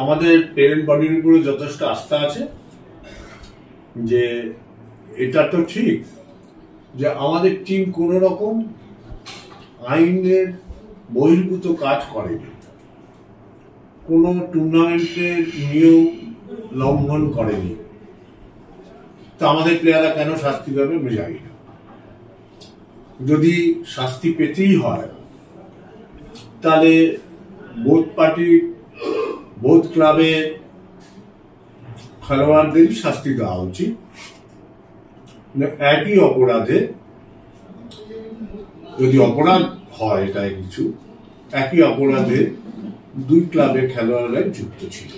আমাদের পেরেন্ট বডির উপরে যথেষ্ট আস্থা আছে যে এটা তো ঠিক যে আমাদের টিম কোন রকম আইনের বহির্ভূত কাজ করেনি, কোন টুর্নামেন্টের নিয়ম লঙ্ঘন করেনি। তো আমাদের প্লেয়াররা কেন শাস্তি পাবে আমি জানি না। যদি শাস্তি পেতেই হয় তাহলে বোথ পার্টি বোথ ক্লাবে খেলোয়াড়দেরই শাস্তি দেওয়া উচিত। একই অপরাধে যদি অপরাধ হয় এটাই কিছু, একই অপরাধে দুই ক্লাবের খেলোয়াড়রাই যুক্ত ছিল,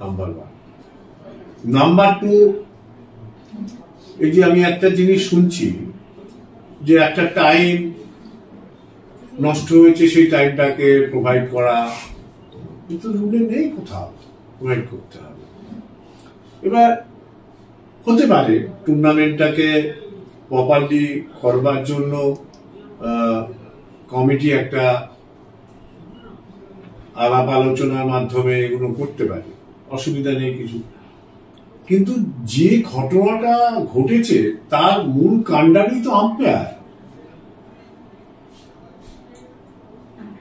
নাম্বার 1। নাম্বার 2, এই যে আমি একটা জিনিস শুনছি যে একটা টাইম নষ্ট হয়েছে, সেই টাইমটাকে প্রোভাইড করা, কিন্তু রুলে নেই কোথাও প্রোভাইড করতে হবে। এবার হতে পারে টুর্নামেন্টটাকে প্রপারলি করবার জন্য কমিটি একটা আলাপ আলোচনার মাধ্যমে এগুলো করতে পারে, অসুবিধা নেই কিছু। কিন্তু যে ঘটনাটা ঘটেছে তার মূল কাণ্ডারই তো আম্পায়ার।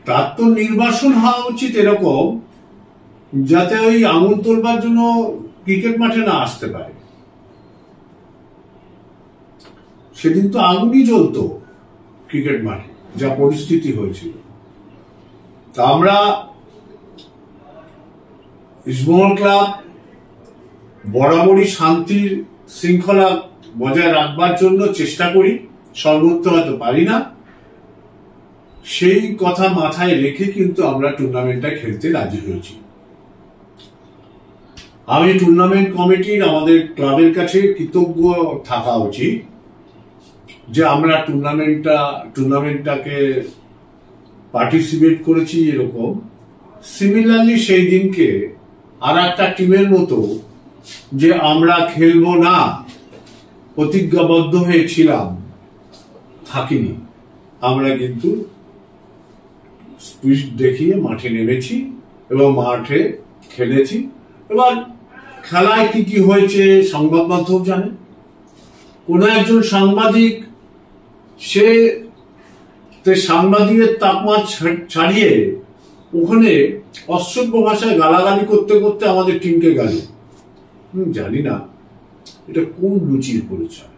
তার তো নির্বাসন হওয়া উচিত এরকম যাতে ওই আঙুল তোলবার জন্য ক্রিকেট মাঠে না আসতে পারে। সেদিন তো আগুনই জ্বলতো ক্রিকেট মাঠে, যা পরিস্থিতি হয়েছিল। তা আমরা ইস্টবেঙ্গল ক্লাব বরাবরই শান্তির শৃঙ্খলা বজায় রাখবার জন্য চেষ্টা করি, সর্বত্র হয়তো পারি না। সেই কথা মাথায় রেখে কিন্তু আমরা টুর্নামেন্টটা খেলতে রাজি হয়েছি। আমি টুর্নামেন্ট কমিটির, আমাদের ক্লাবের কাছে কৃতজ্ঞ থাকা উচিত যে আমরা টুর্নামেন্টটাকে পার্টিসিপেট করেছি। এরকম সিমিলারলি সেই দিনকে আর একটা টিমের মতো যে আমরা খেলবো না প্রতিজ্ঞাবদ্ধ হয়েছিলাম, থাকিনি। আমরা কিন্তু স্পিড দেখিয়ে মাঠে নেমেছি এবং মাঠে খেলেছি। এবার খেলায় কি কি হয়েছে সংবাদ মাধ্যম জানে। কোন একজন সাংবাদিক সে সাংবাদিকের তাপমাত্রা ছাড়িয়ে ওখানে অসভ্য ভাষায় গালাগালি করতে করতে আমাদের টিমকে গেল। জানি না এটা কোন রুচির পরিচয়।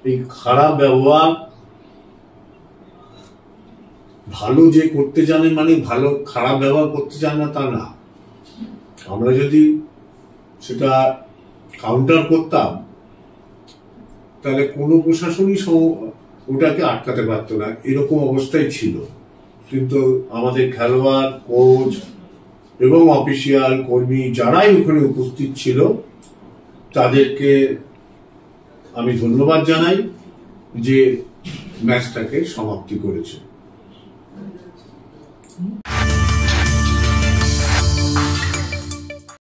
এই খারাপ ব্যবহার ভালো যে করতে জানে মানে ভালো খারাপ ব্যবহার করতে জানে না তা না। আমরা যদি সেটা কাউন্টার করতাম তাহলে কোনো প্রশাসনই ওটাকে আটকাতে পারতো না, এরকম অবস্থায় ছিল। কিন্তু আমাদের খেলোয়াড়, কোচ এবং অফিসিয়াল কর্মী যারাই ওখানে উপস্থিত ছিল তাদেরকে আমি ধন্যবাদ জানাই যে ম্যাচটাকে সমাপ্তি করেছে।